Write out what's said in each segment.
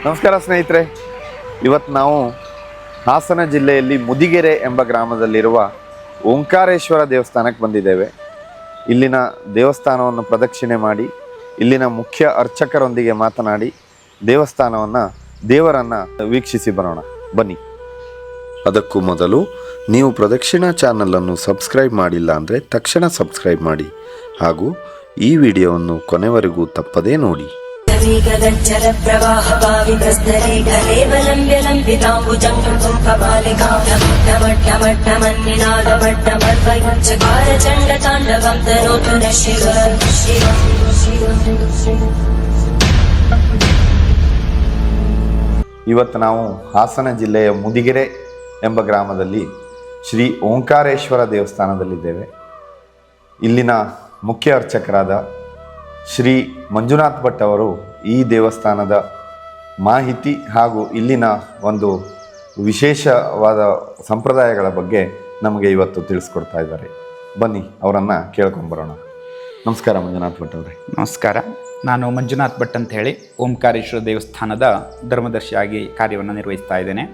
ನಮಸ್ಕಾರ ಸ್ನೇಹಿತರೆ, ಇವತ್ತು ನಾವು ಹಾಸನ ಜಿಲ್ಲೆಯಲ್ಲಿ ಮುದಿಗೆರೆ ಎಂಬ ಗ್ರಾಮದಲ್ಲಿರುವ ಓಂಕಾರೇಶ್ವರ ದೇವಸ್ಥಾನಕ್ಕೆ ಬಂದಿದ್ದೇವೆ. ಇಲ್ಲಿನ ದೇವಸ್ಥಾನವನ್ನು ಪ್ರದಕ್ಷಿಣೆ ಮಾಡಿ ಇಲ್ಲಿನ ಮುಖ್ಯ ಅರ್ಚಕರೊಂದಿಗೆ ಮಾತನಾಡಿ ದೇವರನ್ನು ವೀಕ್ಷಿಸಿ ಬರೋಣ ಬನ್ನಿ. ಅದಕ್ಕೂ ಮೊದಲು ನೀವು ಪ್ರದಕ್ಷಿಣಾ ಚಾನಲನ್ನು ಸಬ್ಸ್ಕ್ರೈಬ್ ಮಾಡಿಲ್ಲ ಅಂದರೆ ತಕ್ಷಣ ಸಬ್ಸ್ಕ್ರೈಬ್ ಮಾಡಿ ಹಾಗೂ ಈ ವಿಡಿಯೋವನ್ನು ಕೊನೆವರೆಗೂ ತಪ್ಪದೇ ನೋಡಿ. ಇವತ್ತು ನಾವು ಹಾಸನ ಜಿಲ್ಲೆಯ ಮುದಿಗೆರೆ ಎಂಬ ಗ್ರಾಮದಲ್ಲಿ ಶ್ರೀ ಓಂಕಾರೇಶ್ವರ ದೇವಸ್ಥಾನದಲ್ಲಿದ್ದೇವೆ. ಇಲ್ಲಿನ ಮುಖ್ಯ ಅರ್ಚಕರಾದ ಶ್ರೀ ಮಂಜುನಾಥ್ ಭಟ್ ಅವರು ಈ ದೇವಸ್ಥಾನದ ಮಾಹಿತಿ ಹಾಗೂ ಇಲ್ಲಿನ ಒಂದು ವಿಶೇಷವಾದ ಸಂಪ್ರದಾಯಗಳ ಬಗ್ಗೆ ನಮಗೆ ಇವತ್ತು ತಿಳಿಸ್ಕೊಡ್ತಾ ಇದ್ದಾರೆ. ಬನ್ನಿ ಅವರನ್ನು ಕೇಳ್ಕೊಂಬರೋಣ. ನಮಸ್ಕಾರ ಮಂಜುನಾಥ್ ಭಟ್ ಅವರೇ. ನಮಸ್ಕಾರ. ನಾನು ಮಂಜುನಾಥ್ ಭಟ್ ಅಂತ ಹೇಳಿ ಓಂಕಾರೇಶ್ವರ ದೇವಸ್ಥಾನದ ಧರ್ಮದರ್ಶಿಯಾಗಿ ಕಾರ್ಯವನ್ನು ನಿರ್ವಹಿಸ್ತಾ ಇದ್ದೇನೆ.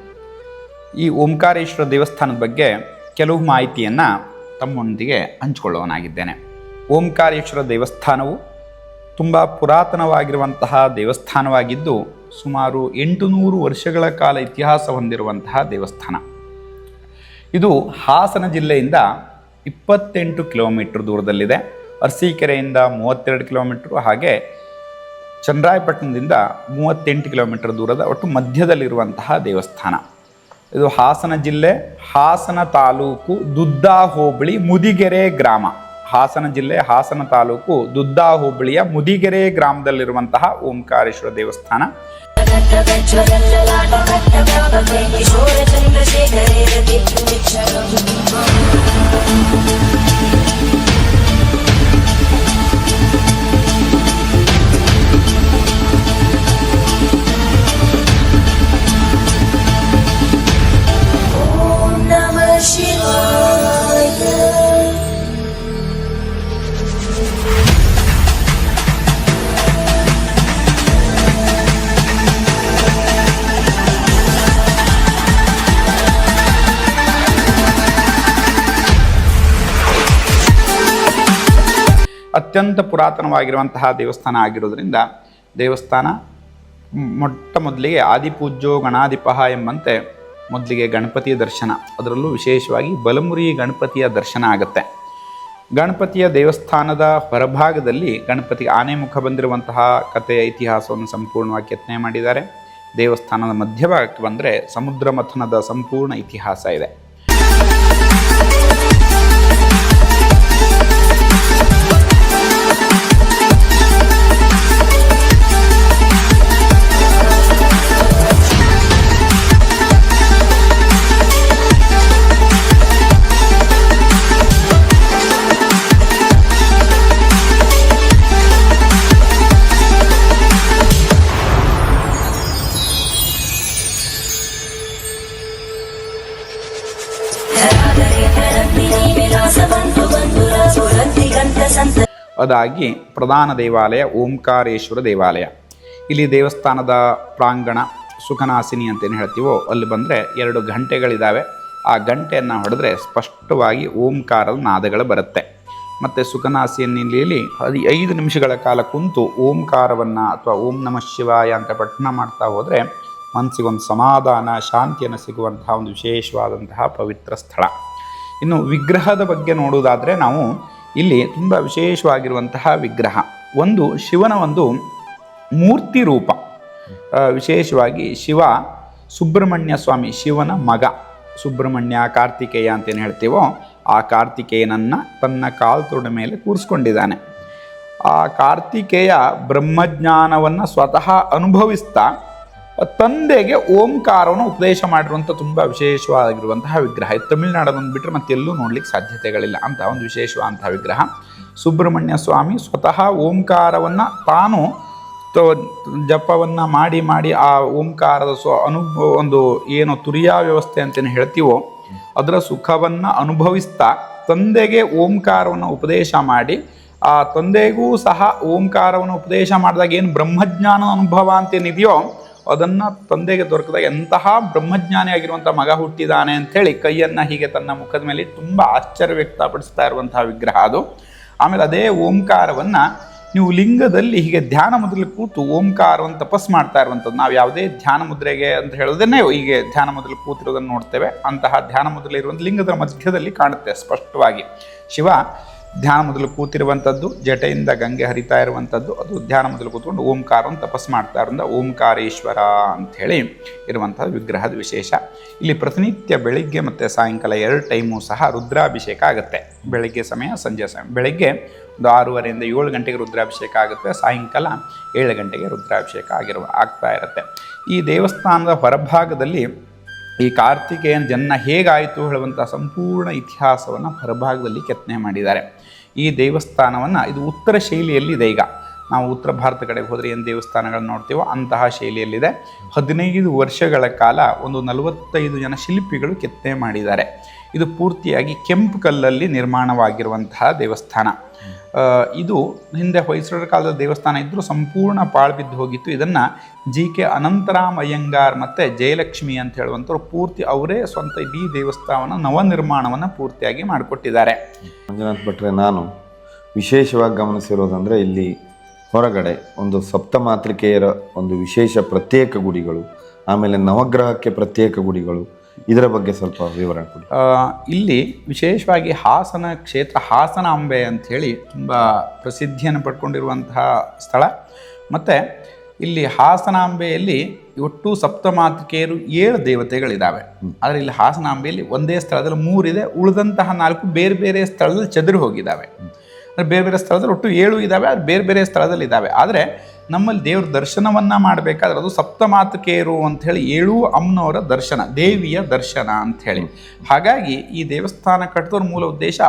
ಈ ಓಂಕಾರೇಶ್ವರ ದೇವಸ್ಥಾನದ ಬಗ್ಗೆ ಕೆಲವು ಮಾಹಿತಿಯನ್ನು ತಮ್ಮೊಂದಿಗೆ ಹಂಚಿಕೊಳ್ಳುವನಾಗಿದ್ದೇನೆ. ಓಂಕಾರೇಶ್ವರ ದೇವಸ್ಥಾನವು ತುಂಬ ಪುರಾತನವಾಗಿರುವಂತಹ ದೇವಸ್ಥಾನವಾಗಿದ್ದು ಸುಮಾರು 800 ವರ್ಷಗಳ ಕಾಲ ಇತಿಹಾಸ ಹೊಂದಿರುವಂತಹ ದೇವಸ್ಥಾನ. ಇದು ಹಾಸನ ಜಿಲ್ಲೆಯಿಂದ 28 ಕಿಲೋಮೀಟರ್ ದೂರದಲ್ಲಿದೆ. ಅರಸೀಕೆರೆಯಿಂದ 32 ಕಿಲೋಮೀಟರ್, ಹಾಗೆ ಚನ್ನರಾಯಪಟ್ಟಣದಿಂದ 38 ಕಿಲೋಮೀಟರ್ ದೂರದ ಒಟ್ಟು ಮಧ್ಯದಲ್ಲಿರುವಂತಹ ದೇವಸ್ಥಾನ. ಇದು ಹಾಸನ ಜಿಲ್ಲೆ, ಹಾಸನ ತಾಲೂಕು, ದುದ್ದಾ ಹೋಬಳಿ, ಮುದಿಗೆರೆ ಗ್ರಾಮ. ಹಾಸನ ಜಿಲ್ಲೆ, ಹಾಸನ ತಾಲೂಕು, ದುದ್ದಾ ಹೋಬಳಿಯ ಮುದಿಗೆರೆ ಗ್ರಾಮದಲ್ಲಿರುವಂತಹ ಓಂಕಾರೇಶ್ವರ ದೇವಸ್ಥಾನ. ಅತ್ಯಂತ ಪುರಾತನವಾಗಿರುವಂತಹ ದೇವಸ್ಥಾನ ಆಗಿರೋದ್ರಿಂದ ದೇವಸ್ಥಾನ ಮೊಟ್ಟ ಮೊದಲಿಗೆ ಆದಿಪೂಜ್ಯೋ ಗಣಾಧಿಪಃ ಎಂಬಂತೆ ಮೊದಲಿಗೆ ಗಣಪತಿಯ ದರ್ಶನ, ಅದರಲ್ಲೂ ವಿಶೇಷವಾಗಿ ಬಲಮುರಿ ಗಣಪತಿಯ ದರ್ಶನ ಆಗುತ್ತೆ. ಗಣಪತಿಯ ದೇವಸ್ಥಾನದ ಹೊರಭಾಗದಲ್ಲಿ ಗಣಪತಿಗೆ ಆನೆ ಮುಖ ಬಂದಿರುವಂತಹ ಕಥೆಯ ಇತಿಹಾಸವನ್ನು ಸಂಪೂರ್ಣವಾಗಿ ಕೆತ್ತನೆ ಮಾಡಿದ್ದಾರೆ. ದೇವಸ್ಥಾನದ ಮಧ್ಯಭಾಗಕ್ಕೆ ಬಂದರೆ ಸಮುದ್ರ ಮಥನದ ಸಂಪೂರ್ಣ ಇತಿಹಾಸ ಇದೆ. ಅದಾಗಿ ಪ್ರಧಾನ ದೇವಾಲಯ ಓಂಕಾರೇಶ್ವರ ದೇವಾಲಯ. ಇಲ್ಲಿ ದೇವಸ್ಥಾನದ ಪ್ರಾಂಗಣ ಸುಖನಾಸಿನಿ ಅಂತೇನು ಹೇಳ್ತೀವೋ ಅಲ್ಲಿ ಬಂದರೆ 2 ಗಂಟೆಗಳಿದ್ದಾವೆ. ಆ ಗಂಟೆಯನ್ನು ಹೊಡೆದ್ರೆ ಸ್ಪಷ್ಟವಾಗಿ ಓಂಕಾರದ ನಾದಗಳು ಬರುತ್ತೆ. ಮತ್ತು ಸುಖನಾಸಿನಿಯಲ್ಲಿ 5 ನಿಮಿಷಗಳ ಕಾಲ ಕುಂತು ಓಂಕಾರವನ್ನು ಅಥವಾ ಓಂ ನಮಃ ಶಿವಾಯ ಅಂತ ಪಠಣ ಮಾಡ್ತಾ ಹೋದರೆ ಮನಸ್ಸಿಗೊಂದು ಸಮಾಧಾನ, ಶಾಂತಿಯನ್ನು ಸಿಗುವಂತಹ ಒಂದು ವಿಶೇಷವಾದಂತಹ ಪವಿತ್ರ ಸ್ಥಳ. ಇನ್ನು ವಿಗ್ರಹದ ಬಗ್ಗೆ ನೋಡುವುದಾದರೆ ನಾವು ಇಲ್ಲಿ ತುಂಬ ವಿಶೇಷವಾಗಿರುವಂತಹ ವಿಗ್ರಹ, ಒಂದು ಶಿವನ ಒಂದು ಮೂರ್ತಿ ರೂಪ. ವಿಶೇಷವಾಗಿ ಶಿವ ಸುಬ್ರಹ್ಮಣ್ಯ ಸ್ವಾಮಿ, ಶಿವನ ಮಗ ಸುಬ್ರಹ್ಮಣ್ಯ, ಕಾರ್ತಿಕೇಯ ಅಂತೇನು ಹೇಳ್ತೀವೋ ಆ ಕಾರ್ತಿಕೇಯನನ್ನು ತನ್ನ ಕಾಲ್ತೊಡ ಮೇಲೆ ಕೂರಿಸ್ಕೊಂಡಿದ್ದಾನೆ. ಆ ಕಾರ್ತಿಕೇಯ ಬ್ರಹ್ಮಜ್ಞಾನವನ್ನು ಸ್ವತಃ ಅನುಭವಿಸ್ತಾ ತಂದೆಗೆ ಓಂಕಾರವನ್ನು ಉಪದೇಶ ಮಾಡಿರುವಂಥ ತುಂಬ ವಿಶೇಷವಾಗಿರುವಂತಹ ವಿಗ್ರಹ. ತಮಿಳುನಾಡನ್ನು ಬಿಟ್ಟರೆ ಮತ್ತೆಲ್ಲೂ ನೋಡ್ಲಿಕ್ಕೆ ಸಾಧ್ಯತೆಗಳಿಲ್ಲ ಅಂತಹ ಒಂದು ವಿಶೇಷವಾದಂತಹ ವಿಗ್ರಹ. ಸುಬ್ರಹ್ಮಣ್ಯ ಸ್ವಾಮಿ ಸ್ವತಃ ಓಂಕಾರವನ್ನು ತಾನು ಜಪವನ್ನು ಮಾಡಿ ಮಾಡಿ ಆ ಓಂಕಾರದ ಒಂದು ಏನು ತುರಿಯಾ ವ್ಯವಸ್ಥೆ ಅಂತೇನು ಹೇಳ್ತೀವೋ ಅದರ ಸುಖವನ್ನು ಅನುಭವಿಸ್ತಾ ತಂದೆಗೆ ಓಂಕಾರವನ್ನು ಉಪದೇಶ ಮಾಡಿ ಆ ತಂದೆಗೂ ಸಹ ಓಂಕಾರವನ್ನು ಉಪದೇಶ ಮಾಡಿದಾಗ ಏನು ಬ್ರಹ್ಮಜ್ಞಾನ ಅನುಭವ ಅಂತೇನಿದೆಯೋ ಅದನ್ನು ತಂದೆಗೆ ದೊರಕಿದಾಗ ಎಂತಹ ಬ್ರಹ್ಮಜ್ಞಾನಿ ಆಗಿರುವಂಥ ಮಗ ಹುಟ್ಟಿದಾನೆ ಅಂಥೇಳಿ ಕೈಯನ್ನು ಹೀಗೆ ತನ್ನ ಮುಖದ ಮೇಲೆ ತುಂಬ ಆಶ್ಚರ್ಯ ವ್ಯಕ್ತಪಡಿಸ್ತಾ ಇರುವಂತಹ ವಿಗ್ರಹ ಅದು. ಆಮೇಲೆ ಅದೇ ಓಂಕಾರವನ್ನು ನೀವು ಲಿಂಗದಲ್ಲಿ ಹೀಗೆ ಧ್ಯಾನ ಮುದ್ರೆಯಲ್ಲಿ ಕೂತು ಓಂಕಾರವನ್ನು ತಪಸ್ ಮಾಡ್ತಾ ಇರುವಂಥದ್ದು. ನಾವು ಯಾವುದೇ ಧ್ಯಾನ ಮುದ್ರೆಗೆ ಅಂತ ಹೇಳೋದನ್ನೇ ಹೀಗೆ ಧ್ಯಾನ ಮುದ್ರೆಯಲ್ಲಿ ಕೂತಿರೋದನ್ನು ನೋಡ್ತೇವೆ. ಅಂತಹ ಧ್ಯಾನ ಮುದ್ರೆಯಲ್ಲಿ ಇರುವಂಥ ಲಿಂಗದ ಮಧ್ಯದಲ್ಲಿ ಕಾಣುತ್ತೆ ಸ್ಪಷ್ಟವಾಗಿ. ಶಿವ ಧ್ಯಾನ ಮೊದಲು ಕೂತಿರುವಂಥದ್ದು, ಜಟೆಯಿಂದ ಗಂಗೆ ಹರಿತಾ ಇರುವಂಥದ್ದು, ಅದು ಧ್ಯಾನ ಮೊದಲು ಕೂತ್ಕೊಂಡು ಓಂಕಾರವನ್ನು ತಪಸ್ ಮಾಡ್ತಾ ಇರೋದ್ರಿಂದ ಓಂಕಾರೇಶ್ವರ ಅಂಥೇಳಿ ಇರುವಂಥದ್ದು ವಿಗ್ರಹದ ವಿಶೇಷ. ಇಲ್ಲಿ ಪ್ರತಿನಿತ್ಯ ಬೆಳಿಗ್ಗೆ ಮತ್ತು ಸಾಯಂಕಾಲ 2 ಟೈಮು ಸಹ ರುದ್ರಾಭಿಷೇಕ ಆಗುತ್ತೆ. ಬೆಳಗ್ಗೆ ಸಮಯ, ಸಂಜೆ ಸಮಯ. ಬೆಳಗ್ಗೆ ಒಂದು 6:30 ಇಂದ 7 ಗಂಟೆಗೆ ರುದ್ರಾಭಿಷೇಕ ಆಗುತ್ತೆ, ಸಾಯಂಕಾಲ 7 ಗಂಟೆಗೆ ರುದ್ರಾಭಿಷೇಕ ಆಗ್ತಾ ಇರುತ್ತೆ. ಈ ದೇವಸ್ಥಾನದ ಹೊರಭಾಗದಲ್ಲಿ ಈ ಕಾರ್ತಿಕೇಯನ ಜನ್ಮ ಹೇಗಾಯಿತು ಹೇಳುವಂಥ ಸಂಪೂರ್ಣ ಇತಿಹಾಸವನ್ನು ಹೊರಭಾಗದಲ್ಲಿ ಕೆತ್ತನೆ ಮಾಡಿದ್ದಾರೆ. ಈ ದೇವಸ್ಥಾನವನ್ನು ಇದು ಉತ್ತರ ಶೈಲಿಯಲ್ಲಿದೆ. ಈಗ ನಾವು ಉತ್ತರ ಭಾರತ ಕಡೆಗೆ ಹೋದರೆ ಏನು ದೇವಸ್ಥಾನಗಳನ್ನು ನೋಡ್ತೀವೋ ಅಂತಹ ಶೈಲಿಯಲ್ಲಿದೆ. 15 ವರ್ಷಗಳ ಕಾಲ ಒಂದು 45 ಜನ ಶಿಲ್ಪಿಗಳು ಕೆತ್ತನೆ ಮಾಡಿದ್ದಾರೆ. ಇದು ಪೂರ್ತಿಯಾಗಿ ಕೆಂಪು ಕಲ್ಲಲ್ಲಿ ನಿರ್ಮಾಣವಾಗಿರುವಂತಹ ದೇವಸ್ಥಾನ. ಇದು ಹಿಂದೆ ಹೊಯ್ಸಳರ ಕಾಲದ ದೇವಸ್ಥಾನ ಇದ್ದರೂ ಸಂಪೂರ್ಣ ಪಾಳ್ಬಿದ್ದು ಹೋಗಿತ್ತು. ಇದನ್ನು GK ಅನಂತರಾಮ್ ಅಯ್ಯಂಗಾರ್ ಮತ್ತು ಜಯಲಕ್ಷ್ಮಿ ಅಂತ ಹೇಳುವಂಥವ್ರು ಪೂರ್ತಿ ಅವರೇ ಸ್ವಂತ ಇಡೀ ದೇವಸ್ಥಾನ ನವನಿರ್ಮಾಣವನ್ನು ಪೂರ್ತಿಯಾಗಿ ಮಾಡಿಕೊಟ್ಟಿದ್ದಾರೆ. ಮಂಜುನಾಥ್ ಭಟ್ರೆ, ನಾನು ವಿಶೇಷವಾಗಿ ಗಮನಿಸಿರೋದಂದರೆ ಇಲ್ಲಿ ಹೊರಗಡೆ ಒಂದು ಸಪ್ತಮಾತೃಕೆಯರ ಒಂದು ವಿಶೇಷ ಪ್ರತ್ಯೇಕ ಗುಡಿಗಳು, ಆಮೇಲೆ ನವಗ್ರಹಕ್ಕೆ ಪ್ರತ್ಯೇಕ ಗುಡಿಗಳು, ಇದರ ಬಗ್ಗೆ ಸ್ವಲ್ಪ ವಿವರಣೆ ಕೊಡಿ. ಇಲ್ಲಿ ವಿಶೇಷವಾಗಿ ಹಾಸನ ಕ್ಷೇತ್ರ ಹಾಸನಾಂಬೆ ಅಂಥೇಳಿ ತುಂಬ ಪ್ರಸಿದ್ಧಿಯನ್ನು ಪಡ್ಕೊಂಡಿರುವಂತಹ ಸ್ಥಳ. ಮತ್ತು ಇಲ್ಲಿ ಹಾಸನಾಂಬೆಯಲ್ಲಿ ಒಟ್ಟು ಸಪ್ತಮಾತೃಕೆಯರು 7 ದೇವತೆಗಳಿದ್ದಾವೆ. ಆದರೆ ಇಲ್ಲಿ ಹಾಸನಾಂಬೆಯಲ್ಲಿ ಒಂದೇ ಸ್ಥಳದಲ್ಲಿ 3 ಇದೆ, ಉಳಿದಂತಹ 4 ಬೇರೆ ಬೇರೆ ಸ್ಥಳದಲ್ಲಿ ಚದುರಿ ಹೋಗಿದ್ದಾವೆ. ಅಂದರೆ ಬೇರೆ ಬೇರೆ ಸ್ಥಳದಲ್ಲಿ ಒಟ್ಟು 7 ಇದ್ದಾವೆ, ಅದು ಬೇರೆ ಬೇರೆ ಸ್ಥಳದಲ್ಲಿ ಇದ್ದಾವೆ. ಆದರೆ ನಮ್ಮಲ್ಲಿ ದೇವ್ರ ದರ್ಶನವನ್ನು ಮಾಡಬೇಕಾದ್ರೆ ಅದು ಸಪ್ತಮಾತೃಕೆಯರು ಅಂಥೇಳಿ 7 ಅಮ್ಮನವರ ದರ್ಶನ, ದೇವಿಯ ದರ್ಶನ ಅಂಥೇಳಿ. ಹಾಗಾಗಿ ಈ ದೇವಸ್ಥಾನ ಕಟ್ಟಿದವ್ರ ಮೂಲ ಉದ್ದೇಶ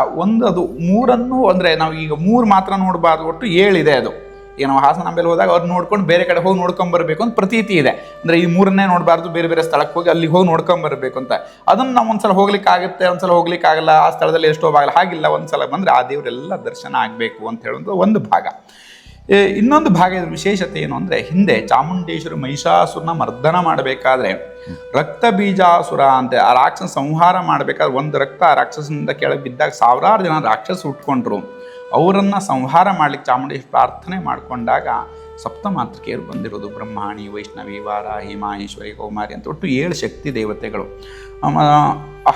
ಅದು 3 ಅಂದರೆ ನಾವು ಈಗ 3 ಮಾತ್ರ ನೋಡಬಾರ್ದು, ಒಟ್ಟು 7 ಇದೆ. ಅದು ಈಗ ನಾವು ಹಾಸನಾಂಬೆಯಲ್ಲಿ ಹೋದಾಗ ಅವ್ರು ನೋಡ್ಕೊಂಡು ಬೇರೆ ಕಡೆ ಹೋಗಿ ನೋಡ್ಕೊಂಬರ್ಬೇಕು ಅಂತ ಪ್ರತೀತಿ ಇದೆ. ಅಂದರೆ ಈ 3 ನೋಡಬಾರ್ದು, ಬೇರೆ ಬೇರೆ ಸ್ಥಳಕ್ಕೆ ಹೋಗಿ ಅಲ್ಲಿಗೆ ಹೋಗಿ ನೋಡ್ಕೊಂಬರ್ಬೇಕು ಅಂತ. ಅದನ್ನು ನಾವು ಒಂದ್ಸಲ ಹೋಗ್ಲಿಕ್ಕೆ ಆಗುತ್ತೆ, ಒಂದ್ಸಲ ಹೋಗ್ಲಿಕ್ಕೆ ಆಗಲ್ಲ, ಆ ಸ್ಥಳದಲ್ಲಿ ಎಷ್ಟೋ ಆಗಲ್ಲ. ಹಾಗಿಲ್ಲ, ಒಂದ್ಸಲ ಬಂದರೆ ಆ ದೇವರೆಲ್ಲ ದರ್ಶನ ಆಗಬೇಕು ಅಂತ ಹೇಳುವಂಥ ಒಂದು ಭಾಗ. ಇನ್ನೊಂದು ಭಾಗ ಇದ್ರ ವಿಶೇಷತೆ ಏನು ಅಂದರೆ, ಹಿಂದೆ ಚಾಮುಂಡೇಶ್ವರಿ ಮಹಿಷಾಸುರನ ಮರ್ದನ ಮಾಡಬೇಕಾದ್ರೆ ರಕ್ತ ಬೀಜಾಸುರ ಅಂತ ಆ ರಾಕ್ಷಸ ಸಂಹಾರ ಮಾಡಬೇಕಾದ್ರೆ ಒಂದು ರಕ್ತ ಆ ರಾಕ್ಷಸನಿಂದ ಕೆಳಗೆ ಬಿದ್ದಾಗ 1000 ಜನ ರಾಕ್ಷಸ ಉಟ್ಕೊಂಡ್ರು. ಅವರನ್ನು ಸಂಹಾರ ಮಾಡಲಿಕ್ಕೆ ಚಾಮುಂಡೇಶ್ವರಿ ಪ್ರಾರ್ಥನೆ ಮಾಡಿಕೊಂಡಾಗ ಸಪ್ತಮಾತೃಕೆಯರು ಬಂದಿರೋದು. ಬ್ರಹ್ಮಾಣಿ, ವೈಷ್ಣವಿ, ವಾರಾಹಿ, ಮಾಹೇಶ್ವರಿ, ಕೌಮಾರಿ ಅಂತ ಒಟ್ಟು 7 ಶಕ್ತಿ ದೇವತೆಗಳು.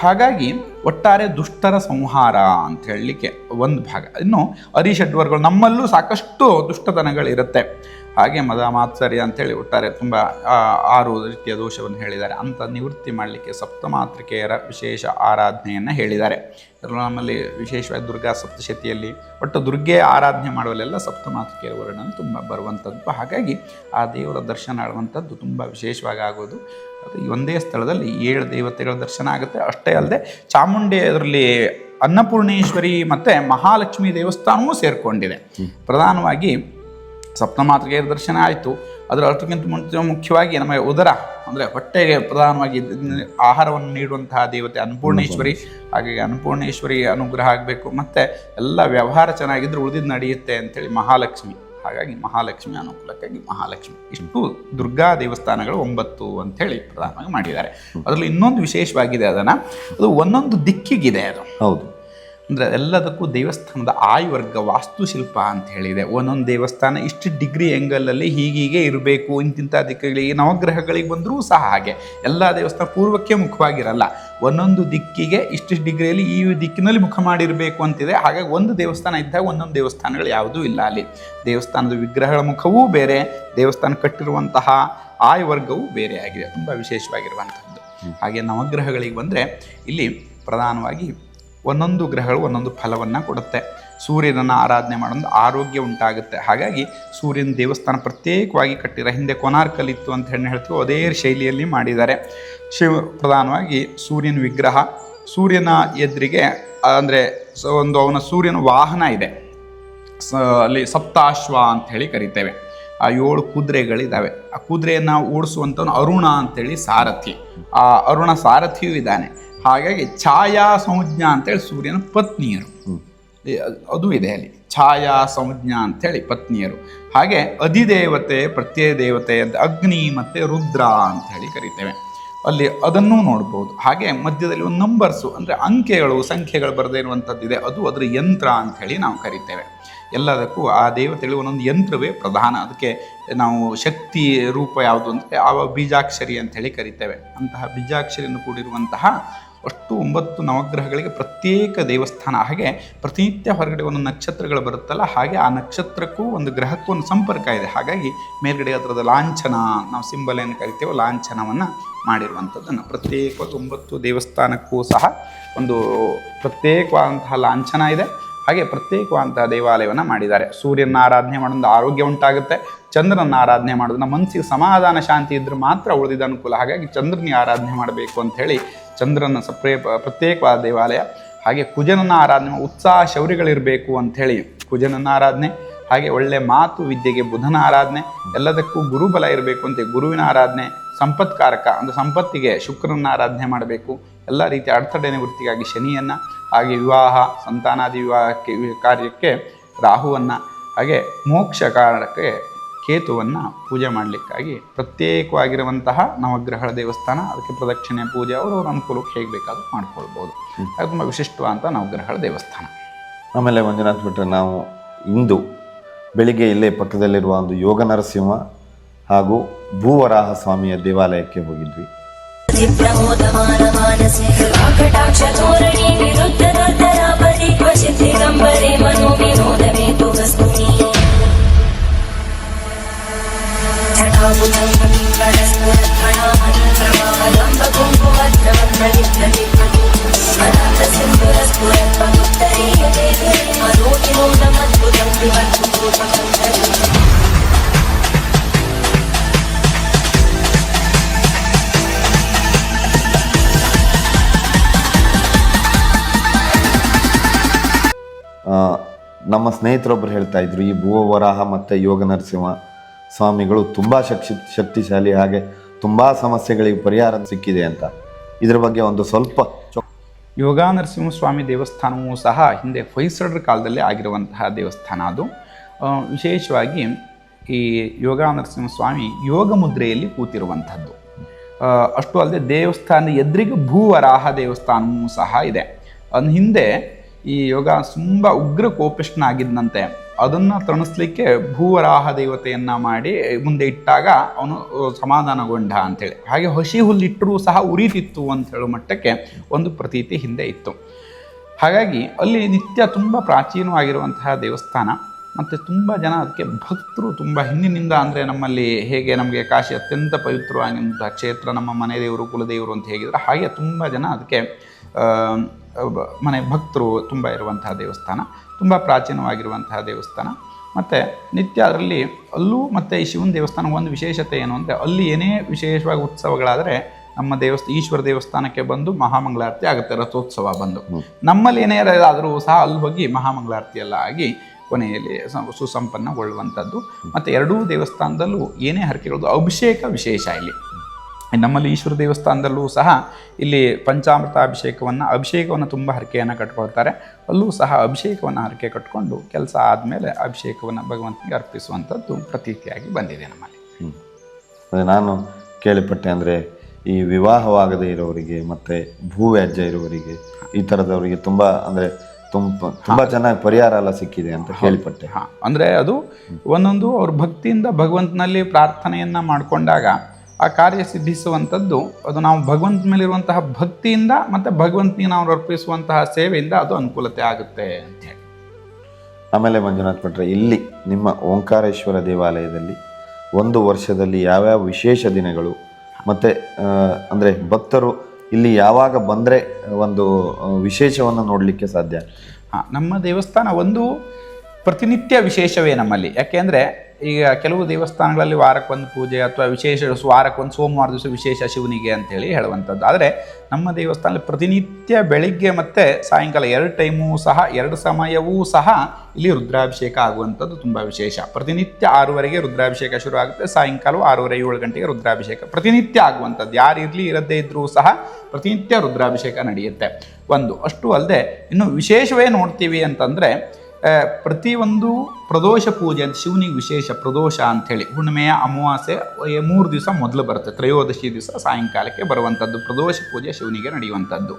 ಹಾಗಾಗಿ ಒಟ್ಟಾರೆ ದುಷ್ಟರ ಸಂಹಾರ ಅಂತ ಹೇಳಲಿಕ್ಕೆ ಒಂದು ಭಾಗ. ಇನ್ನು ಅರಿಷಡ್ವರ್ಗಳು, ನಮ್ಮಲ್ಲೂ ಸಾಕಷ್ಟು ದುಷ್ಟತನಗಳಿರುತ್ತೆ. ಹಾಗೆ ಮದ ಮಾತ್ಸರ್ಯ ಅಂಥೇಳಿ ಒಟ್ಟಾರೆ ತುಂಬ 6 ರೀತಿಯ ದೋಷವನ್ನು ಹೇಳಿದ್ದಾರೆ. ಅಂಥ ನಿವೃತ್ತಿ ಮಾಡಲಿಕ್ಕೆ ಸಪ್ತಮಾತೃಕೆಯರ ವಿಶೇಷ ಆರಾಧನೆಯನ್ನು ಹೇಳಿದ್ದಾರೆ. ನಮ್ಮಲ್ಲಿ ವಿಶೇಷವಾಗಿ ದುರ್ಗಾ ಸಪ್ತಶತಿಯಲ್ಲಿ ಒಟ್ಟು ದುರ್ಗೆ ಆರಾಧನೆ ಮಾಡುವಲ್ಲೆಲ್ಲ ಸಪ್ತಮಾತೃಕೆಯರ ವರ್ಣನೆ ತುಂಬ ಬರುವಂಥದ್ದು. ಹಾಗಾಗಿ ಆ ದೇವರ ದರ್ಶನ ಆಡುವಂಥದ್ದು ತುಂಬ ವಿಶೇಷವಾಗಿ ಆಗೋದು. ಅದು ಈ ಒಂದೇ ಸ್ಥಳದಲ್ಲಿ 7 ದೇವತೆಗಳ ದರ್ಶನ ಆಗುತ್ತೆ. ಅಷ್ಟೇ ಅಲ್ಲದೆ ಚಾಮುಂಡಿ ಅದರಲ್ಲಿ ಅನ್ನಪೂರ್ಣೇಶ್ವರಿ ಮತ್ತು ಮಹಾಲಕ್ಷ್ಮಿ ದೇವಸ್ಥಾನವೂ ಸೇರಿಕೊಂಡಿದೆ. ಪ್ರಧಾನವಾಗಿ ಸಪ್ತಮಾತೃಕೆಯರ ದರ್ಶನ ಆಯಿತು. ಅದರ ಅಷ್ಟಕ್ಕಿಂತ ಮುಖ್ಯವಾಗಿ ನಮಗೆ ಉದರ ಅಂದರೆ ಹೊಟ್ಟೆಗೆ ಪ್ರಧಾನವಾಗಿ ಆಹಾರವನ್ನು ನೀಡುವಂತಹ ದೇವತೆ ಅನ್ನಪೂರ್ಣೇಶ್ವರಿ. ಹಾಗಾಗಿ ಅನ್ನಪೂರ್ಣೇಶ್ವರಿ ಅನುಗ್ರಹ ಆಗಬೇಕು, ಮತ್ತು ಎಲ್ಲ ವ್ಯವಹಾರ ಚೆನ್ನಾಗಿದ್ದರೆ ಉಳಿದಿದ್ದು ನಡೆಯುತ್ತೆ ಅಂಥೇಳಿ ಮಹಾಲಕ್ಷ್ಮಿ. ಹಾಗಾಗಿ ಮಹಾಲಕ್ಷ್ಮಿ ಅನುಕೂಲಕ್ಕಾಗಿ ಮಹಾಲಕ್ಷ್ಮಿ. ಇಷ್ಟು ದುರ್ಗಾ ದೇವಸ್ಥಾನಗಳು 9 ಅಂಥೇಳಿ ಪ್ರಧಾನವಾಗಿ ಮಾಡಿದ್ದಾರೆ. ಅದರಲ್ಲಿ ಇನ್ನೊಂದು ವಿಶೇಷವಾಗಿದೆ, ಅದು ಒಂದೊಂದು ದಿಕ್ಕಿಗಿದೆ. ಅದು ಹೌದು, ಅಂದರೆ ಎಲ್ಲದಕ್ಕೂ ದೇವಸ್ಥಾನದ ಆಯುವರ್ಗ ವಾಸ್ತುಶಿಲ್ಪ ಅಂತ ಹೇಳಿದೆ. ಒಂದೊಂದು ದೇವಸ್ಥಾನ ಇಷ್ಟು ಡಿಗ್ರಿ ಆ್ಯಂಗಲಲ್ಲಿ ಹೀಗೀಗೆ ಇರಬೇಕು, ಇಂತಿಂಥ ದಿಕ್ಕುಗಳಿಗೆ ನವಗ್ರಹಗಳಿಗೆ ಬಂದರೂ ಸಹ ಹಾಗೆ. ಎಲ್ಲ ದೇವಸ್ಥಾನ ಪೂರ್ವಕ್ಕೆ ಮುಖವಾಗಿರಲ್ಲ, ಒಂದೊಂದು ದಿಕ್ಕಿಗೆ ಇಷ್ಟು ಡಿಗ್ರಿಯಲ್ಲಿ ಈ ದಿಕ್ಕಿನಲ್ಲಿ ಮುಖ ಮಾಡಿರಬೇಕು ಅಂತಿದೆ. ಹಾಗಾಗಿ ಒಂದು ದೇವಸ್ಥಾನ ಇದ್ದಾಗ ಒಂದೊಂದು ದೇವಸ್ಥಾನಗಳು ಯಾವುದೂ ಇಲ್ಲ. ಅಲ್ಲಿ ದೇವಸ್ಥಾನದ ವಿಗ್ರಹಗಳ ಮುಖವೂ ಬೇರೆ, ದೇವಸ್ಥಾನ ಕಟ್ಟಿರುವಂತಹ ಆಯುವರ್ಗವೂ ಬೇರೆ ಆಗಿದೆ, ತುಂಬ ವಿಶೇಷವಾಗಿರುವಂಥದ್ದು. ಹಾಗೆ ನವಗ್ರಹಗಳಿಗೆ ಬಂದರೆ ಇಲ್ಲಿ ಪ್ರಧಾನವಾಗಿ ಒಂದೊಂದು ಗ್ರಹಗಳು ಒಂದೊಂದು ಫಲವನ್ನು ಕೊಡುತ್ತೆ. ಸೂರ್ಯನನ್ನು ಆರಾಧನೆ ಮಾಡೋದು ಆರೋಗ್ಯ ಉಂಟಾಗುತ್ತೆ. ಹಾಗಾಗಿ ಸೂರ್ಯನ ದೇವಸ್ಥಾನ ಪ್ರತ್ಯೇಕವಾಗಿ ಕಟ್ಟಿರೋ, ಹಿಂದೆ ಕೊನಾರ್ಕಲ್ಲಿತ್ತು ಅಂತ ಹೇಳ್ತೀವಿ, ಅದೇ ಶೈಲಿಯಲ್ಲಿ ಮಾಡಿದ್ದಾರೆ. ಪ್ರಧಾನವಾಗಿ ಸೂರ್ಯನ ವಿಗ್ರಹ, ಸೂರ್ಯನ ಎದುರಿಗೆ ಅಂದರೆ ಒಂದು ಅವನ ಸೂರ್ಯನ ವಾಹನ ಇದೆ, ಅಲ್ಲಿ ಸಪ್ತಾಶ್ವ ಅಂಥೇಳಿ ಕರಿತೇವೆ. ಆ 7 ಕುದುರೆಗಳಿದ್ದಾವೆ. ಆ ಕುದುರೆಯನ್ನು ಓಡಿಸುವಂಥವನು ಅರುಣ ಅಂಥೇಳಿ ಸಾರಥಿ. ಆ ಅರುಣ ಸಾರಥಿಯೂ ಇದ್ದಾನೆ. ಹಾಗಾಗಿ ಛಾಯಾ ಸಂಜ್ಞಾ ಅಂತೇಳಿ ಸೂರ್ಯನ ಪತ್ನಿಯರು. ಅದು ಇದೆ ಅಲ್ಲಿ. ಛಾಯಾ ಸಂಜ್ಞಾ ಅಂಥೇಳಿ ಪತ್ನಿಯರು. ಹಾಗೆ ಅಧಿದೇವತೆ, ಪ್ರತ್ಯಯ ದೇವತೆ ಅಂತ ಅಗ್ನಿ ಮತ್ತು ರುದ್ರ ಅಂಥೇಳಿ ಕರಿತೇವೆ. ಅಲ್ಲಿ ಅದನ್ನೂ ನೋಡ್ಬೋದು. ಹಾಗೆ ಮಧ್ಯದಲ್ಲಿ ಒಂದು ನಂಬರ್ಸು ಅಂದರೆ ಅಂಕೆಗಳು, ಸಂಖ್ಯೆಗಳು ಬರದೇ ಇರುವಂಥದ್ದಿದೆ, ಅದು ಅದರ ಯಂತ್ರ ಅಂಥೇಳಿ ನಾವು ಕರಿತೇವೆ. ಎಲ್ಲದಕ್ಕೂ ಆ ದೇವತೆಗಳು ಒಂದೊಂದು ಯಂತ್ರವೇ ಪ್ರಧಾನ. ಅದಕ್ಕೆ ನಾವು ಶಕ್ತಿ ರೂಪ ಯಾವುದು ಅಂದರೆ ಆ ಬೀಜಾಕ್ಷರಿ ಅಂಥೇಳಿ ಕರಿತೇವೆ. ಅಂತಹ ಬೀಜಾಕ್ಷರಿಯನ್ನು ಕೂಡಿರುವಂತಹ ಅಷ್ಟು 9 ನವಗ್ರಹಗಳಿಗೆ ಪ್ರತ್ಯೇಕ ದೇವಸ್ಥಾನ. ಹಾಗೆ ಪ್ರತಿನಿತ್ಯ ಹೊರಗಡೆ ಒಂದು ನಕ್ಷತ್ರಗಳು ಬರುತ್ತಲ್ಲ, ಹಾಗೆ ಆ ನಕ್ಷತ್ರಕ್ಕೂ ಒಂದು ಗ್ರಹಕ್ಕೂ ಒಂದು ಸಂಪರ್ಕ ಇದೆ. ಹಾಗಾಗಿ ಮೇಲ್ಗಡೆ ಅದರದ ಲಾಂಛನ, ನಾವು ಸಿಂಬಲ್ ಏನು ಕರಿತೇವೋ ಲಾಂಛನವನ್ನು ಮಾಡಿರುವಂಥದ್ದನ್ನು ಪ್ರತ್ಯೇಕವಾಗಿ 9 ದೇವಸ್ಥಾನಕ್ಕೂ ಸಹ ಒಂದು ಪ್ರತ್ಯೇಕವಾದಂತಹ ಲಾಂಛನ ಇದೆ. ಹಾಗೆ ಪ್ರತ್ಯೇಕವಾದಂತಹ ದೇವಾಲಯವನ್ನು ಮಾಡಿದ್ದಾರೆ. ಸೂರ್ಯನ ಆರಾಧನೆ ಮಾಡೋದ್ರಿಂದ ಆರೋಗ್ಯ ಉಂಟಾಗುತ್ತೆ. ಚಂದ್ರನ ಆರಾಧನೆ ಮಾಡೋದನ್ನ ಮನಸ್ಸಿಗೆ ಸಮಾಧಾನ ಶಾಂತಿ ಇದ್ದರೆ ಮಾತ್ರ ಉಳಿದಿದ್ದ ಅನುಕೂಲ. ಹಾಗಾಗಿ ಚಂದ್ರನ ಆರಾಧನೆ ಮಾಡಬೇಕು ಅಂಥೇಳಿ ಚಂದ್ರನ ಪ್ರತ್ಯೇಕವಾದ ದೇವಾಲಯ. ಹಾಗೆ ಕುಜನನ್ನ ಆರಾಧನೆ, ಉತ್ಸಾಹ ಶೌರ್ಯಗಳಿರಬೇಕು ಅಂಥೇಳಿ ಕುಜನನ್ನ ಆರಾಧನೆ. ಹಾಗೆ ಒಳ್ಳೆ ಮಾತು ವಿದ್ಯೆಗೆ ಬುಧನ ಆರಾಧನೆ, ಎಲ್ಲದಕ್ಕೂ ಗುರುಬಲ ಇರಬೇಕು ಅಂತ ಗುರುವಿನ ಆರಾಧನೆ. ಸಂಪತ್ಕಾರಕ ಅಂದರೆ ಸಂಪತ್ತಿಗೆ ಶುಕ್ರನ ಆರಾಧನೆ ಮಾಡಬೇಕು. ಎಲ್ಲ ರೀತಿಯ ಅಡೆತಡೆ ನಿವೃತ್ತಿಗಾಗಿ ಶನಿಯನ್ನು, ಹಾಗೆ ವಿವಾಹ ಸಂತಾನಾದಿ ವಿವಾಹಕ್ಕೆ ಕಾರ್ಯಕ್ಕೆ ರಾಹುವನ್ನು, ಹಾಗೆ ಮೋಕ್ಷ ಕಾರಣಕ್ಕೆ ಕೇತುವನ್ನು ಪೂಜೆ ಮಾಡಲಿಕ್ಕಾಗಿ ಪ್ರತ್ಯೇಕವಾಗಿರುವಂತಹ ನವಗ್ರಹಗಳ ದೇವಸ್ಥಾನ. ಅದಕ್ಕೆ ಪ್ರದಕ್ಷಿಣೆ ಪೂಜೆ ಅವರವ್ರ ಅನುಕೂಲಕ್ಕೆ ಹೇಗೆ ಬೇಕಾದರೂ ಮಾಡ್ಕೊಳ್ಬೋದು. ಅದು ತುಂಬ ವಿಶಿಷ್ಟವಾದಂಥ ನವಗ್ರಹಗಳ ದೇವಸ್ಥಾನ. ಆಮೇಲೆ ಮಂಜುನಾಥ್ ಬಿಟ್ಟರೆ ನಾವು ಇಂದು ಬೆಳಿಗ್ಗೆ ಇಲ್ಲೇ ಪಕ್ಕದಲ್ಲಿರುವ ಒಂದು ಯೋಗ ನರಸಿಂಹ ಹಾಗೂ ಭೂವರಾಹ ಸ್ವಾಮಿಯ ದೇವಾಲಯಕ್ಕೆ ಹೋಗಿದ್ವಿ. ನಮ್ಮ ಸ್ನೇಹಿತರೊಬ್ಬರು ಹೇಳ್ತಾ ಇದ್ರು, ಈ ಭೂವರಾಹ ಮತ್ತು ಯೋಗ ನರಸಿಂಹ ಸ್ವಾಮಿಗಳು ತುಂಬ ಶಕ್ತಿಶಾಲಿ, ಹಾಗೆ ತುಂಬ ಸಮಸ್ಯೆಗಳಿಗೆ ಪರಿಹಾರ ಸಿಕ್ಕಿದೆ ಅಂತ. ಇದ್ರ ಬಗ್ಗೆ ಒಂದು ಸ್ವಲ್ಪ ಯೋಗ ನರಸಿಂಹ ಸ್ವಾಮಿ ದೇವಸ್ಥಾನವೂ ಸಹ ಹಿಂದೆ ಹೊಯ್ಸಳರ ಕಾಲದಲ್ಲಿ ಆಗಿರುವಂತಹ ದೇವಸ್ಥಾನ. ಅದು ವಿಶೇಷವಾಗಿ ಈ ಯೋಗ ನರಸಿಂಹ ಸ್ವಾಮಿ ಯೋಗ ಮುದ್ರೆಯಲ್ಲಿ ಕೂತಿರುವಂಥದ್ದು. ಅಷ್ಟು ಅಲ್ಲದೆ ದೇವಸ್ಥಾನದ ಎದುರಿಗೆ ಭೂವರಾಹ ದೇವಸ್ಥಾನವೂ ಸಹ ಇದೆ. ಅದ್ರ ಹಿಂದೆ ಈ ಯೋಗ ತುಂಬ ಉಗ್ರ ಕೋಪಿಷ್ಠನ ಆಗಿದ್ದಂತೆ. ಅದನ್ನು ತಣಿಸ್ಲಿಕ್ಕೆ ಭೂವರಾಹ ದೇವತೆಯನ್ನು ಮಾಡಿ ಮುಂದೆ ಇಟ್ಟಾಗ ಅವನು ಸಮಾಧಾನಗೊಂಡ ಅಂಥೇಳಿ. ಹಾಗೆ ಹಸಿ ಹುಲ್ಲಿಟ್ಟರೂ ಸಹ ಉರಿತಿತ್ತು ಅಂತ ಹೇಳೋ ಮಟ್ಟಕ್ಕೆ ಒಂದು ಪ್ರತೀತಿ ಹಿಂದೆ ಇತ್ತು. ಹಾಗಾಗಿ ಅಲ್ಲಿ ನಿತ್ಯ ತುಂಬ ಪ್ರಾಚೀನವಾಗಿರುವಂತಹ ದೇವಸ್ಥಾನ. ಮತ್ತು ತುಂಬ ಜನ ಅದಕ್ಕೆ ಭಕ್ತರು ತುಂಬ ಹಿಂದಿನಿಂದ, ಅಂದರೆ ನಮ್ಮಲ್ಲಿ ಹೇಗೆ ನಮಗೆ ಕಾಶಿ ಅತ್ಯಂತ ಪವಿತ್ರವಾಗಿರುವಂತಹ ಕ್ಷೇತ್ರ, ನಮ್ಮ ಮನೆ ದೇವರು ಕುಲದೇವರು ಅಂತ ಹೇಗಿದ್ರೆ ಹಾಗೆ ತುಂಬ ಜನ ಅದಕ್ಕೆ ಮನೆ ಭಕ್ತರು ತುಂಬ ಇರುವಂತಹ ದೇವಸ್ಥಾನ, ತುಂಬ ಪ್ರಾಚೀನವಾಗಿರುವಂತಹ ದೇವಸ್ಥಾನ. ಮತ್ತು ನಿತ್ಯ ಅದರಲ್ಲಿ ಅಲ್ಲೂ ಮತ್ತು ಈ ಶಿವನ ದೇವಸ್ಥಾನ ಒಂದು ವಿಶೇಷತೆ ಏನು ಅಂದರೆ, ಅಲ್ಲಿ ಏನೇ ವಿಶೇಷವಾಗಿ ಉತ್ಸವಗಳಾದರೆ ನಮ್ಮ ಈಶ್ವರ ದೇವಸ್ಥಾನಕ್ಕೆ ಬಂದು ಮಹಾಮಂಗಳಾರತಿ ಆಗುತ್ತೆ, ರಥೋತ್ಸವ ಬಂದು. ನಮ್ಮಲ್ಲಿ ಏನೇ ಆದರೂ ಸಹ ಅಲ್ಲಿ ಹೋಗಿ ಮಹಾಮಂಗಳಾರತಿ ಎಲ್ಲ ಆಗಿ ಕೊನೆಯಲ್ಲಿ ಸುಸಂಪನ್ನಗೊಳ್ಳುವಂಥದ್ದು. ಮತ್ತು ಎರಡೂ ದೇವಸ್ಥಾನದಲ್ಲೂ ಏನೇ ಹರಕೆಗಳದ್ದು ಅಭಿಷೇಕ ವಿಶೇಷ. ಇಲ್ಲಿ ನಮ್ಮಲ್ಲಿ ಈಶ್ವರ ದೇವಸ್ಥಾನದಲ್ಲೂ ಸಹ ಇಲ್ಲಿ ಪಂಚಾಮೃತ ಅಭಿಷೇಕವನ್ನು ತುಂಬ ಹರಕೆಯನ್ನು ಕಟ್ಕೊಳ್ತಾರೆ. ಅಲ್ಲೂ ಸಹ ಅಭಿಷೇಕವನ್ನು ಹರಕೆ ಕಟ್ಕೊಂಡು ಕೆಲಸ ಆದಮೇಲೆ ಅಭಿಷೇಕವನ್ನು ಭಗವಂತನಿಗೆ ಅರ್ಪಿಸುವಂಥದ್ದು ಪ್ರತೀತಿಯಾಗಿ ಬಂದಿದೆ ನಮ್ಮಲ್ಲಿ. ನಾನು ಕೇಳಿಪಟ್ಟೆ, ಅಂದರೆ ಈ ವಿವಾಹವಾಗದೇ ಇರೋರಿಗೆ ಮತ್ತು ಭೂವ್ಯಾಜ್ಯ ಇರೋರಿಗೆ, ಈ ಥರದವರಿಗೆ ತುಂಬ ಅಂದರೆ ತುಂಬ ಚೆನ್ನಾಗಿ ಪರಿಹಾರ ಎಲ್ಲ ಸಿಕ್ಕಿದೆ ಅಂತ ಕೇಳಿಪಟ್ಟೆ. ಅಂದರೆ ಅದು ಒಂದೊಂದು ಅವ್ರ ಭಕ್ತಿಯಿಂದ ಭಗವಂತನಲ್ಲಿ ಪ್ರಾರ್ಥನೆಯನ್ನು ಮಾಡಿಕೊಂಡಾಗ ಆ ಕಾರ್ಯ ಸಿದ್ಧಿಸುವಂಥದ್ದು. ಅದು ನಾವು ಭಗವಂತ ಮೇಲಿರುವಂತಹ ಭಕ್ತಿಯಿಂದ ಮತ್ತು ಭಗವಂತನಿಗೆ ನಾವು ಅರ್ಪಿಸುವಂತಹ ಸೇವೆಯಿಂದ ಅದು ಅನುಕೂಲತೆ ಆಗುತ್ತೆ ಅಂತ ಹೇಳಿ. ಆಮೇಲೆ ಮಂಜುನಾಥ್ ಭಟ್ರೆ, ಇಲ್ಲಿ ನಿಮ್ಮ ಓಂಕಾರೇಶ್ವರ ದೇವಾಲಯದಲ್ಲಿ ಒಂದು ವರ್ಷದಲ್ಲಿ ಯಾವ್ಯಾವ ವಿಶೇಷ ದಿನಗಳು, ಮತ್ತು ಅಂದರೆ ಭಕ್ತರು ಇಲ್ಲಿ ಯಾವಾಗ ಬಂದರೆ ಒಂದು ವಿಶೇಷವನ್ನು ನೋಡಲಿಕ್ಕೆ ಸಾಧ್ಯ? ನಮ್ಮ ದೇವಸ್ಥಾನ ಒಂದು ಪ್ರತಿನಿತ್ಯ ವಿಶೇಷವೇ ನಮ್ಮಲ್ಲಿ. ಯಾಕೆಂದರೆ ಈಗ ಕೆಲವು ದೇವಸ್ಥಾನಗಳಲ್ಲಿ ವಾರಕ್ಕೊಂದು ಪೂಜೆ ಅಥವಾ ವಿಶೇಷ ವಾರಕ್ಕೊಂದು ಸೋಮವಾರ ದಿವಸ ವಿಶೇಷ ಶಿವನಿಗೆ ಅಂತೇಳಿ ಹೇಳುವಂಥದ್ದು. ಆದರೆ ನಮ್ಮ ದೇವಸ್ಥಾನದಲ್ಲಿ ಪ್ರತಿನಿತ್ಯ ಬೆಳಿಗ್ಗೆ ಮತ್ತು ಸಾಯಂಕಾಲ 2 ಟೈಮೂ ಸಹ 2 ಸಮಯವೂ ಸಹ ಇಲ್ಲಿ ರುದ್ರಾಭಿಷೇಕ ಆಗುವಂಥದ್ದು ತುಂಬ ವಿಶೇಷ. ಪ್ರತಿನಿತ್ಯ 6:30ಗೆ ರುದ್ರಾಭಿಷೇಕ ಶುರು ಆಗುತ್ತೆ, ಸಾಯಂಕಾಲ 6:30 7 ಗಂಟೆಗೆ ರುದ್ರಾಭಿಷೇಕ ಪ್ರತಿನಿತ್ಯ ಆಗುವಂಥದ್ದು. ಯಾರು ಇರಲಿ ಇರದೇ ಇದ್ದರೂ ಸಹ ಪ್ರತಿನಿತ್ಯ ರುದ್ರಾಭಿಷೇಕ ನಡೆಯುತ್ತೆ. ಅಷ್ಟು ಅಲ್ಲದೆ ಇನ್ನು ವಿಶೇಷವೇ ನೋಡ್ತೀವಿ ಅಂತಂದರೆ ಪ್ರತಿಯೊಂದು ಪ್ರದೋಷ ಪೂಜೆ ಅಂತ ಶಿವನಿಗೆ ವಿಶೇಷ ಪ್ರದೋಷ ಅಂಥೇಳಿ ಹುಣ್ಣಿಮೆಯ ಅಮಾವಾಸ್ಯೆ 3 ದಿವಸ ಮೊದಲು ಬರುತ್ತೆ, ತ್ರಯೋದಶಿ ದಿವಸ ಸಾಯಂಕಾಲಕ್ಕೆ ಬರುವಂಥದ್ದು ಪ್ರದೋಷ ಪೂಜೆ ಶಿವನಿಗೆ ನಡೆಯುವಂಥದ್ದು.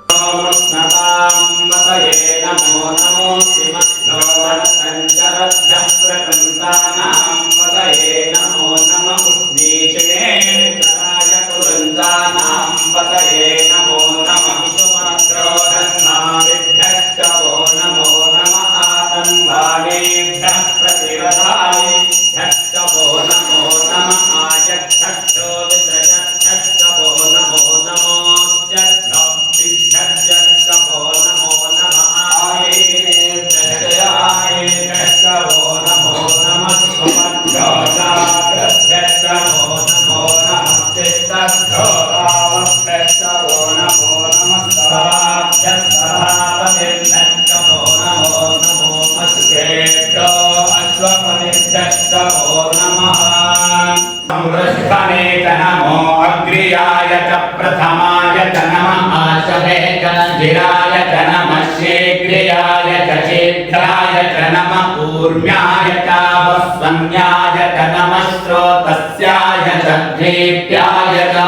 नमो अग्रियाय च प्रथमाय च नमः आशवे च धिराय च नमः शीघ्रियाय च शीघ्राय च नमः ऊर्म्याय च वस्वन्याय च नमः स्रोतस्याय च दीप्याय च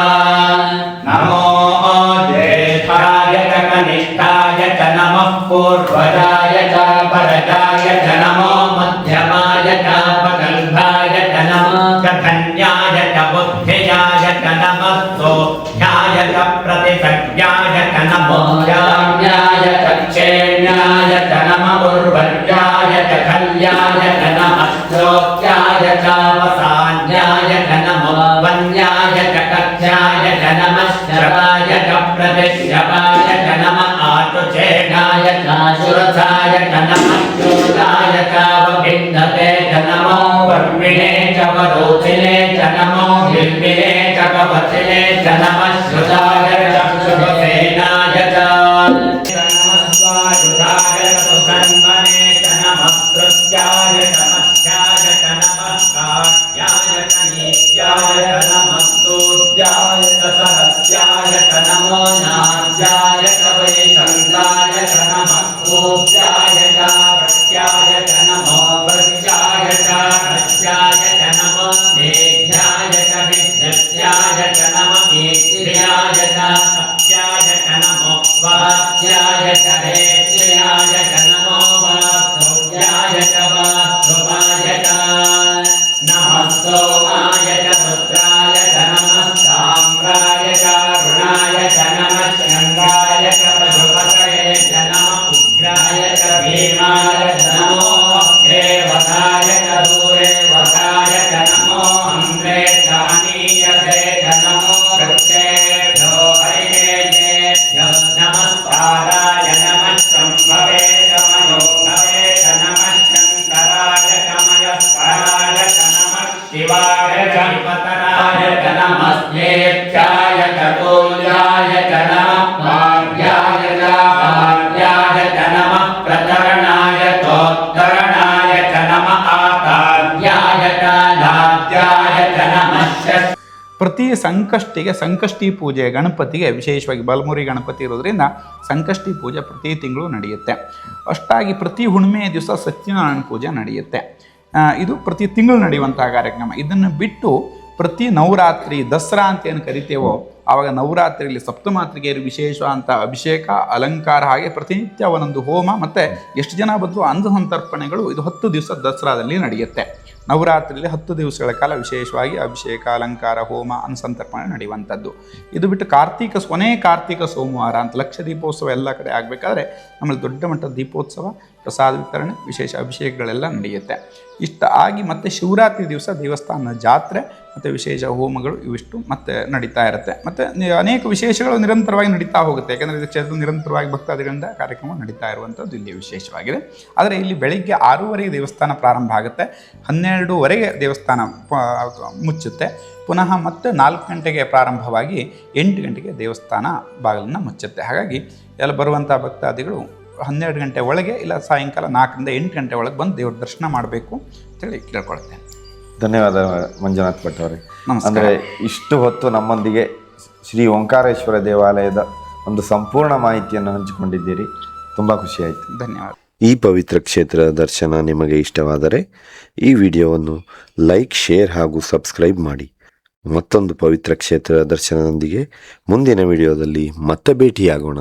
नमो ज्येष्ठाय च कनिष्ठाय च नमः पूर्वजाय च परजाय च नमो मध्यमाय च पगल्भाय च नमः धन्याय च बुद्धियाय च नमः सोऽध्याय च प्रतिसज्ञाय च नमो जाम्याय च क्षेम्याय च नमः उर्वर्याय च खल्याय च नमः श्रोत्याय च वसान्याय च नमो वन्याय च कथ्याय च नमः श्रवाय च प्रतिश्रवाय च नमः आतुचेनाय च शुरथाय च नमः शूलाय च वभिन्नते च नमो वर्मिणे च वरोचिने च नमो हिल्मिने च कवचिने च नमः श्रुताय च शुभसेनाय च नमः स्वायुधाय च सुसन्वने च नमः श्रुत्याय च मध्याय च नमः काट्याय च नीत्याय च नमः सूद्याय च सहस्याय च नमो नाद्याय च वैशन्ताय च नमः कूप्याय च वट्याय च नमो वृक्षाय च हस्याय च नमो मेघ्याय च विद्युत्याय च नमः ईन्द्रियाय च सत्याय च नमो वाक्याय च हेत्याय च नमो वास्तव्याय च वास्तवाय च नमः सोमाय च रुद्राय च नमः साम्राय च रुणाय च नमः शृङ्गाय च पशुपतये च नमः उग्राय च भीमाय च नमो अग्रे वधाय च दूरे वधाय च नमो अम्रे च अनीयसे च नमो वृक्षेभ्यो हरिकेभ्यो नमस्काराय नमः शम्भवे च मयोभवे च नमः शङ्कराय च मयस्कराय च नमः शिवाय च पतराय च नमः ज्येष्ठाय च तुल्याय च नमः भाग्याय च भाग्याय च नमः प्रतरणाय तोत्तरणाय च नमः आकार्याय च लाद्याय च नमः ಪ್ರತಿ ಸಂಕಷ್ಟಿಗೆ ಸಂಕಷ್ಟಿ ಪೂಜೆ ಗಣಪತಿಗೆ ವಿಶೇಷವಾಗಿ ಬಲಮುರಿ ಗಣಪತಿ ಇರೋದ್ರಿಂದ ಸಂಕಷ್ಟಿ ಪೂಜೆ ಪ್ರತಿ ತಿಂಗಳು ನಡೆಯುತ್ತೆ. ಅಷ್ಟಾಗಿ ಪ್ರತಿ ಹುಣ್ಣಿಮೆಯ ದಿವಸ ಸತ್ಯನಾರಾಯಣ ಪೂಜೆ ನಡೆಯುತ್ತೆ. ಇದು ಪ್ರತಿ ತಿಂಗಳು ನಡೆಯುವಂಥ ಕಾರ್ಯಕ್ರಮ. ಇದನ್ನು ಬಿಟ್ಟು ಪ್ರತಿ ನವರಾತ್ರಿ ದಸರಾ ಅಂತ ಏನು ಕರಿತೇವೋ ಆವಾಗ ನವರಾತ್ರಿಯಲ್ಲಿ ಸಪ್ತಮಾತ್ರಿಗೆಯರು ವಿಶೇಷ ಅಂತ ಅಭಿಷೇಕ ಅಲಂಕಾರ ಹಾಗೆ ಪ್ರತಿನಿತ್ಯ ಒಂದೊಂದು ಹೋಮ ಮತ್ತು ಎಷ್ಟು ಜನ ಬಂದರೂ ಅನ್ನ ಸಂತರ್ಪಣೆಗಳು ಇದು 10 ದಿವಸ ದಸರಾದಲ್ಲಿ ನಡೆಯುತ್ತೆ. ನವರಾತ್ರಿಯಲ್ಲಿ 10 ದಿವಸಗಳ ಕಾಲ ವಿಶೇಷವಾಗಿ ಅಭಿಷೇಕ ಅಲಂಕಾರ ಹೋಮ ಅನ್ಸಂತರ್ಪಣೆ ನಡೆಯುವಂಥದ್ದು. ಇದು ಬಿಟ್ಟು ಕೊನೆ ಕಾರ್ತಿಕ ಸೋಮವಾರ ಅಂತ ಲಕ್ಷ ದೀಪೋತ್ಸವ ಎಲ್ಲ ಕಡೆ ಆಗಬೇಕಾದ್ರೆ ನಮ್ಮಲ್ಲಿ ದೊಡ್ಡ ಮಟ್ಟದ ದೀಪೋತ್ಸವ ಪ್ರಸಾದ ವಿತರಣೆ ವಿಶೇಷ ಅಭಿಷೇಕಗಳೆಲ್ಲ ನಡೆಯುತ್ತೆ. ಇಷ್ಟ ಆಗಿ ಮತ್ತು ಶಿವರಾತ್ರಿ ದಿವಸ ದೇವಸ್ಥಾನ ಜಾತ್ರೆ ಮತ್ತು ವಿಶೇಷ ಹೋಮಗಳು ಇವಿಷ್ಟು ಮತ್ತೆ ನಡೀತಾ ಇರುತ್ತೆ. ಮತ್ತು ಅನೇಕ ವಿಶೇಷಗಳು ನಿರಂತರವಾಗಿ ನಡೀತಾ ಹೋಗುತ್ತೆ. ಯಾಕಂದರೆ ಇದು ಕ್ಷೇತ್ರ ನಿರಂತರವಾಗಿ ಭಕ್ತಾದಿಗಳಿಂದ ಕಾರ್ಯಕ್ರಮ ನಡೀತಾ ಇರುವಂಥದ್ದು ಇಲ್ಲಿ ವಿಶೇಷವಾಗಿದೆ. ಆದರೆ ಇಲ್ಲಿ ಬೆಳಿಗ್ಗೆ 6:30 ದೇವಸ್ಥಾನ ಪ್ರಾರಂಭ ಆಗುತ್ತೆ, 12:00 ದೇವಸ್ಥಾನ ಮುಚ್ಚುತ್ತೆ. ಪುನಃ ಮತ್ತೆ 4 ಗಂಟೆಗೆ ಪ್ರಾರಂಭವಾಗಿ 8 ಗಂಟೆಗೆ ದೇವಸ್ಥಾನ ಬಾಗಿಲನ್ನು ಮುಚ್ಚುತ್ತೆ. ಹಾಗಾಗಿ ಎಲ್ಲ ಬರುವಂಥ ಭಕ್ತಾದಿಗಳು 12 ಗಂಟೆ ಒಳಗೆ ಇಲ್ಲ ಸಾಯಂಕಾಲ 4ರಿಂದ 8 ಗಂಟೆ ಒಳಗೆ ಬಂದು ದೇವ್ರ ದರ್ಶನ ಮಾಡಬೇಕು ಅಂತೇಳಿ ಕೇಳ್ಕೊಳ್ತೇನೆ. ಧನ್ಯವಾದ ಮಂಜುನಾಥ್ ಭಟ್ ಅವರೇ. ನಮಸ್ಕಾರ. ಅಂದರೆ ಇಷ್ಟು ಹೊತ್ತು ನಮ್ಮೊಂದಿಗೆ ಶ್ರೀ ಓಂಕಾರೇಶ್ವರ ದೇವಾಲಯದ ಒಂದು ಸಂಪೂರ್ಣ ಮಾಹಿತಿಯನ್ನು ಹಂಚಿಕೊಂಡಿದ್ದೀರಿ. ತುಂಬ ಖುಷಿಯಾಯಿತು. ಧನ್ಯವಾದ. ಈ ಪವಿತ್ರ ಕ್ಷೇತ್ರದ ದರ್ಶನ ನಿಮಗೆ ಇಷ್ಟವಾದರೆ ಈ ವಿಡಿಯೋವನ್ನು ಲೈಕ್, ಶೇರ್ ಹಾಗೂ ಸಬ್ಸ್ಕ್ರೈಬ್ ಮಾಡಿ. ಮತ್ತೊಂದು ಪವಿತ್ರ ಕ್ಷೇತ್ರದ ದರ್ಶನದೊಂದಿಗೆ ಮುಂದಿನ ವಿಡಿಯೋದಲ್ಲಿ ಮತ್ತೆ ಭೇಟಿಯಾಗೋಣ.